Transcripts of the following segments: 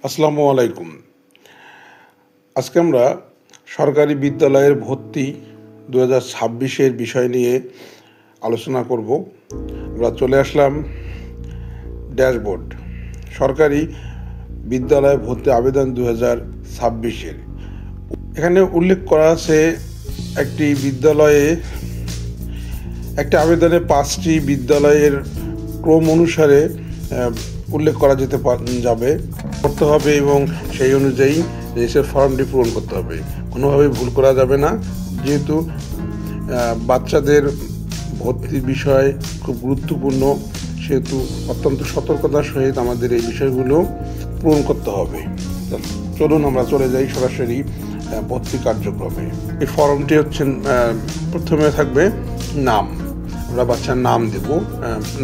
আসসালামু আলাইকুম। আজকে আমরা সরকারি বিদ্যালয়ের ভর্তি 2026-এর বিষয় নিয়ে আলোচনা করব। আমরা চলে আসলাম ড্যাশবোর্ড, সরকারি বিদ্যালয়ে ভর্তি আবেদন 2026-এর। এখানে উল্লেখ করা আছে একটি আবেদনে 5টি বিদ্যালয়ের ক্রম অনুসারে উল্লেখ করা যাবে করতে হবে এবং সেই অনুযায়ী রেজিস্ট্রেশন ফর্মটি পূরণ করতে হবে। কোনোভাবেই ভুল করা যাবে না, যেহেতু বাচ্চাদের ভর্তির বিষয় খুব গুরুত্বপূর্ণ, সেহেতু অত্যন্ত সতর্কতার সহিত আমাদের এই বিষয়গুলো পূরণ করতে হবে। চলুন আমরা চলে যাই সরাসরি ভর্তি কার্যক্রমে। এই ফর্মটি প্রথমে থাকবে নাম। আমরা বাচ্চার নাম দেব।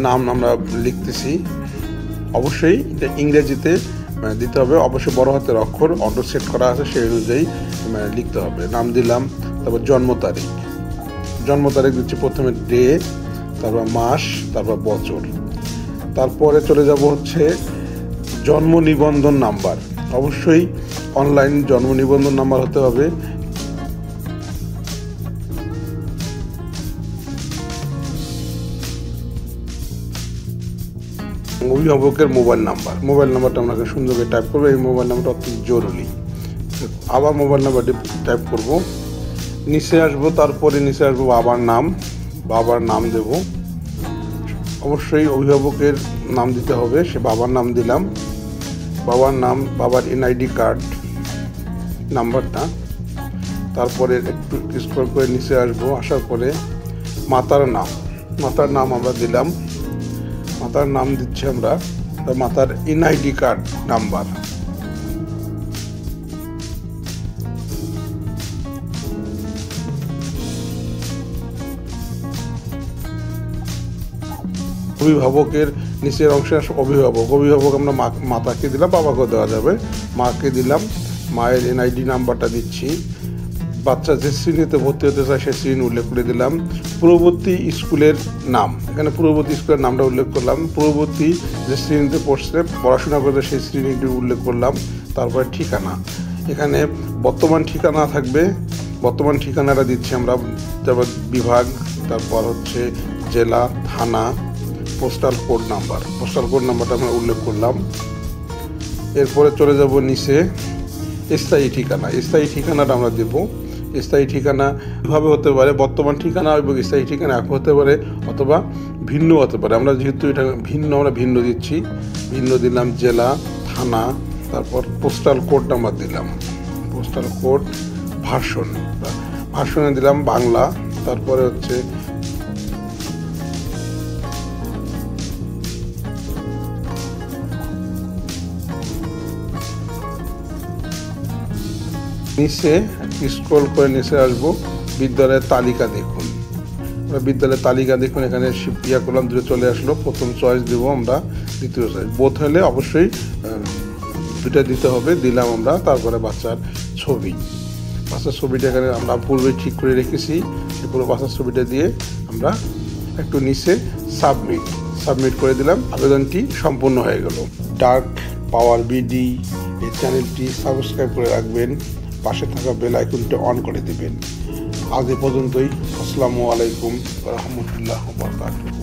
নাম আমরা লিখতেছি, অবশ্যই এটা ইংরেজিতে দিতে হবে, অবশ্যই বড় হাতের অক্ষর অটো সেট করা আছে, সেই অনুযায়ী লিখতে হবে। নাম দিলাম, তারপর জন্ম তারিখ দিচ্ছি, প্রথমে ডে, তারপর মাস, তারপর বছর। তারপরে চলে যাব জন্ম নিবন্ধন নাম্বার। অবশ্যই অনলাইন জন্ম নিবন্ধন নাম্বার হতে হবে। অভিভাবকের মোবাইল নাম্বারটা আপনাকে সুন্দর করে টাইপ করবো। এই মোবাইল নাম্বারটা অত্যন্ত জরুরি। আবার মোবাইল নাম্বারটি টাইপ করব, নিচে আসবো, তারপরে নিচে আসবো বাবার নাম দেব। অবশ্যই অভিভাবকের নাম দিতে হবে, সে বাবার নাম দিলাম। বাবার এনআইডি কার্ড নাম্বারটা। তারপরে একটু স্ক্রল করে নিচে আসবো, আসার পরে মাতার নাম আমরা দিলাম। মাতার নাম দিচ্ছি আমরা, মাতার এনআইডি কার্ড নাম্বার। অভিভাবকের নিচের অংশে অভিভাবক আমরা মাতাকে দিলাম, বাবাকেও দেওয়া যাবে। মাকে দিলাম, মায়ের এনআইডি নাম্বারটা দিচ্ছি। বাচ্চা যে শ্রেণীতে ভর্তি হতে চায় সে শ্রেণী উল্লেখ করে দিলাম। পূর্ববর্তী স্কুলের নাম, এখানে পূর্ববর্তী স্কুলের নামটা উল্লেখ করলাম। পূর্ববর্তী যে শ্রেণীতে পড়াশোনা করতে সেই শ্রেণীটি উল্লেখ করলাম। তারপরে ঠিকানা, এখানে বর্তমান ঠিকানা থাকবে, বর্তমান ঠিকানাটা দিচ্ছি আমরা। তারপর বিভাগ, তারপর জেলা, থানা, পোস্টাল কোড নাম্বারটা আমরা উল্লেখ করলাম। এরপরে চলে যাব নিচে স্থায়ী ঠিকানাটা আমরা দেব। স্থায়ী ঠিকানা এভাবে হতে পারে, বর্তমান ঠিকানা এবং স্থায়ী ঠিকানা এক হতে পারে, অথবা ভিন্ন হতে পারে। আমরা যেহেতু এটা ভিন্ন দিচ্ছি, দিলাম জেলা, থানা, তারপর পোস্টাল কোড নাম্বার দিলাম। পোস্টাল কোড, ভার্সনে দিলাম বাংলা। তারপরে নিচে স্ক্রল করে নিচে আসবো, বিদ্যালয়ের তালিকা দেখুন। এখানে করলাম, দূরে চলে আসলো। প্রথম চয়েস দেবো আমরা, দ্বিতীয় চয়েস। বোথ হলে অবশ্যই দুটা দিতে হবে, দিলাম আমরা। তারপরে বাচ্চার ছবিটা এখানে আমরা পূর্বে ঠিক করে রেখেছি, সেই পুরো বাচ্চার ছবিটা দিয়ে আমরা একটু নিচে সাবমিট করে দিলাম। আবেদনটি সম্পূর্ণ হয়ে গেল। ডাক পাওয়ার বিডি এই চ্যানেলটি সাবস্ক্রাইব করে রাখবেন, পাশে থাকা বেল আইকনটি অন করে দেবেন। আজ এ পর্যন্তই। আসসালামু আলাইকুম ওয়া রাহমাতুল্লাহি ওয়া বারাকাতুহু।